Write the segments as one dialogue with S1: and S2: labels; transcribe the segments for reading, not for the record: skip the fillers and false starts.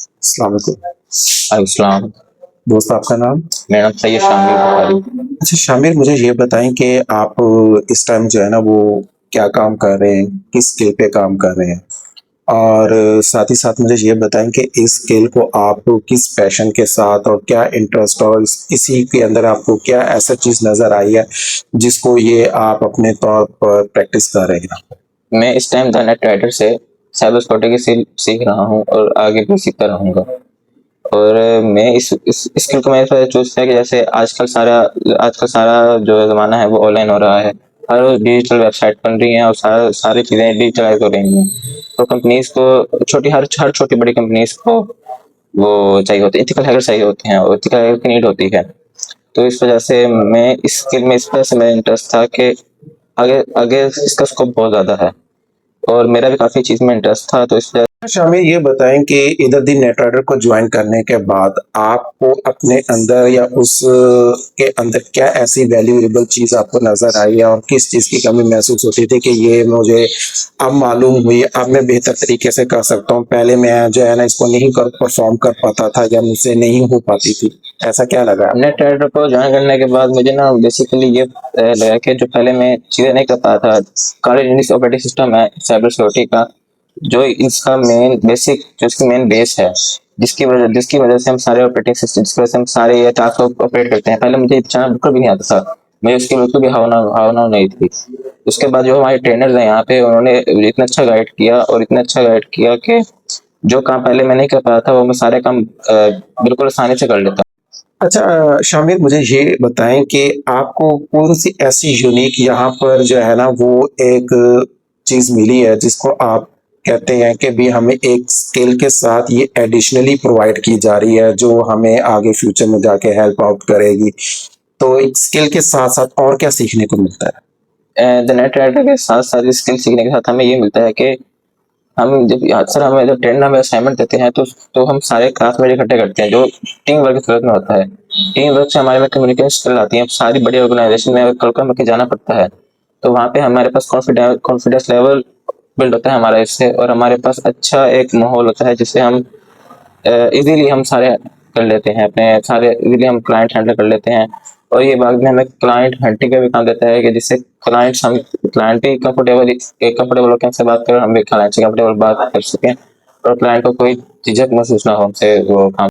S1: अस्सलाम वालेकुम।
S2: इस्लाम।
S1: दोस्त आपका नाम?
S2: मेरा नाम सैयद शामिर बुखारी।
S1: अच्छा शामिर मुझे ये बताएँ कि आप इस टाइम जो है ना वो क्या काम कर रहे हैं? किस स्किल पे काम कर रहे हैं? और साथ ही साथ मुझे ये बताएँ कि इस स्किल को आप किस पैशन के साथ और क्या इंटरेस्ट और इसी के अंदर आपको क्या ऐसा चीज़ नज़र आई है, जिसको ये आप अपने तौर पर प्रैक्टिस कर रहे हैं?
S2: मैं इस टाइम द नेट राइडर से साइबर सिक्योरिटी की सीख रहा हूँ और आगे भी सीखता रहूँगा। और मैं इस स्किल को मैंने इस वजह चूज़ किया कि जैसे आजकल सारा जो ज़माना है वो ऑनलाइन हो रहा है। हर रोज़ डिजिटल वेबसाइट बन रही हैं और सारी चीज़ें डिजिटलाइज़ हो रही हैं। तो कंपनीज़ को हर छोटी बड़ी कंपनीज़ को वो चाहिए होते हैं, एथिकल हैकर चाहिए होते हैं और एथिकल हैकर की नीड होती है। तो इस वजह से मैं इस स्किल में इस वजह से मेरा इंटरेस्ट था कि आगे आगे इसका स्कोप बहुत ज़्यादा है और मेरा भी काफ़ी चीज़ में इंटरेस्ट था, तो इस वजह
S1: अच्छा हमें ये बताएँ कि इधर दी नेट राइडर को जॉइन करने के बाद आपको अपने अंदर या उस के अंदर क्या ऐसी वैल्यूएबल चीज़ आपको नज़र आई है और किस चीज़ की कमी महसूस होती थी कि ये मुझे अब मालूम हुई, अब मैं बेहतर तरीके से कर सकता हूँ, पहले मैं जो है ना इसको नहीं कर परफ़ॉर्म कर पाता था या मुझसे नहीं हो पाती थी, ऐसा क्या लगा आपको?
S2: नेट राइडर को जॉइन करने के बाद मुझे ना बेसिकली ये लगा कि जो पहले मैं चीज़ें नहीं कर पाता था, करंट लिनक्स ऑपरेटिंग सिस्टम है साइबर सिक्योरिटी का, जो इसका मेन बेसिक जो इसकी मेन बेस है, जिसकी वजह से हम सारे ऑपरेटिंग सिस्टम जिसकी वजह से हम सारे ये टास्क ऑपरेट करते हैं। पहले मुझे ये चलाना बिल्कुल भी नहीं आता था, मुझे उसकी बिल्कुल भी भावना नहीं थी। उसके बाद जो हमारे ट्रेनर्स हैं यहाँ पे, उन्होंने इतना अच्छा गाइड किया और इतना अच्छा गाइड किया कि जो काम पहले मैं नहीं कर पाता था, वो मैं सारे काम बिल्कुल आसानी से कर लेता।
S1: अच्छा शामिर मुझे ये बताएँ कि आपको कौन-सी ऐसी यूनिक यहाँ पर जो है ना वो एक चीज़ मिली है जिसको आप कहते हैं कि भी हमें एक स्किल के साथ ये एडिशनली प्रोवाइड की जा रही है जो हमें आगे फ्यूचर में जाके हेल्प आउट करेगी। तो एक स्किल के साथ-साथ और क्या सीखने को मिलता है?
S2: द नेट राइटर के साथ-साथ स्किल सीखने के साथ हमें ये मिलता है कि हम जब अक्सर हमें जब ट्रेनर हमें असाइनमेंट देते हैं तो हम सारे क्लासमेट इकट्ठे करते हैं जो टीम वर्क की सूरत में होता है। टीम वर्क से हमारे में कम्युनिकेशन स्किल आती है। सारी बड़ी ऑर्गेनाइजेशन में कल को हमें जाना पड़ता है, तो वहाँ पे हमारे पास कॉन्फिडेंस लेवल बिल्ड होता है हमारा इससे, और हमारे पास अच्छा एक माहौल होता है जिससे हम इजीली हम सारे कर लेते हैं, अपने सारे इजीली हम क्लाइंट हैंडल कर लेते हैं। और ये बाद में हमें क्लाइंट हंटिंग का भी काम देता है कि जिससे क्लाइंट ही कंफर्टेबल होकर हमसे बात करें, हम भी क्लाइंट से कंफर्टेबल बात कर सकें और क्लाइंट को कोई झिझक महसूस ना हो हमसे वो काम।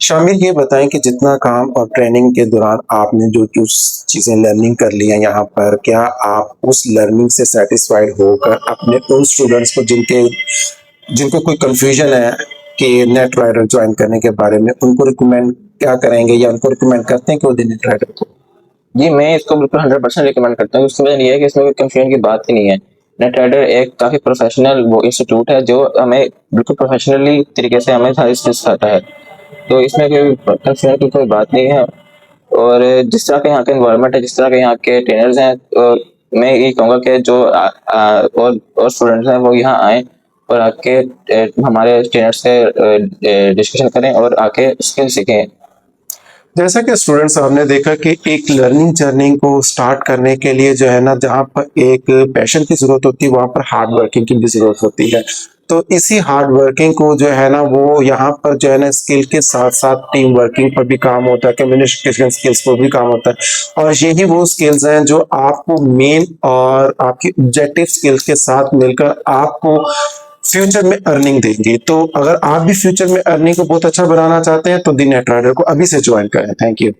S1: शामिर ये बताएँ कि जितना काम और ट्रेनिंग के दौरान आपने जो-जो चीज़ें लर्निंग कर ली हैं यहाँ पर, क्या आप उस लर्निंग से सैटिस्फाइड होकर अपने उन स्टूडेंट्स को जिनको कोई कन्फ्यूजन है कि नेट राइडर जॉइन करने के बारे में, उनको रिकमेंड क्या करेंगे या उनको रिकमेंड करते हैं कि वो दें नेट राइडर को?
S2: जी, मैं इसको बिल्कुल 100% रिकमेंड करता हूँ। उसकी वजह ये है कि इसमें कोई कंफ्यूजन की बात ही नहीं है। नेट राइडर एक काफ़ी प्रोफेशनल वो इंस्टीट्यूट है जो हमें बिल्कुल प्रोफेशनली तरीके से हमें सारी स्किल्स सिखाता है। तो इसमें कोई कंफ्यूजन की कोई बात नहीं है। और जिस तरह का यहाँ का एनवायरनमेंट है, जिस तरह के यहाँ के ट्रेनर्स हैं, मैं यही कहूँगा कि जो और स्टूडेंट्स हैं वो यहाँ आएँ और आके हमारे ट्रेनर से डिस्कशन करें और आके स्किल सीखें।
S1: जैसा कि स्टूडेंट्स हमने देखा कि एक लर्निंग जर्नी को स्टार्ट करने के लिए जो है ना जहाँ पर एक पैशन की ज़रूरत होती है, वहाँ पर हार्ड वर्किंग की भी ज़रूरत होती है। तो इसी हार्ड वर्किंग को जो है ना वो यहाँ पर जो है ना स्किल के साथ-साथ टीम वर्किंग पर भी काम होता है, कम्युनिकेशन स्किल्स पर भी काम होता है और यही वो स्किल्स हैं जो आपको मेन और आपकी ऑब्जेक्टिव स्किल्स के साथ मिलकर आपको फ्यूचर में अर्निंग देंगी। तो अगर आप भी फ्यूचर में अर्निंग को बहुत अच्छा बनाना चाहते हैं तो दी नेट राइडर को अभी से जॉइन करें। Thank you.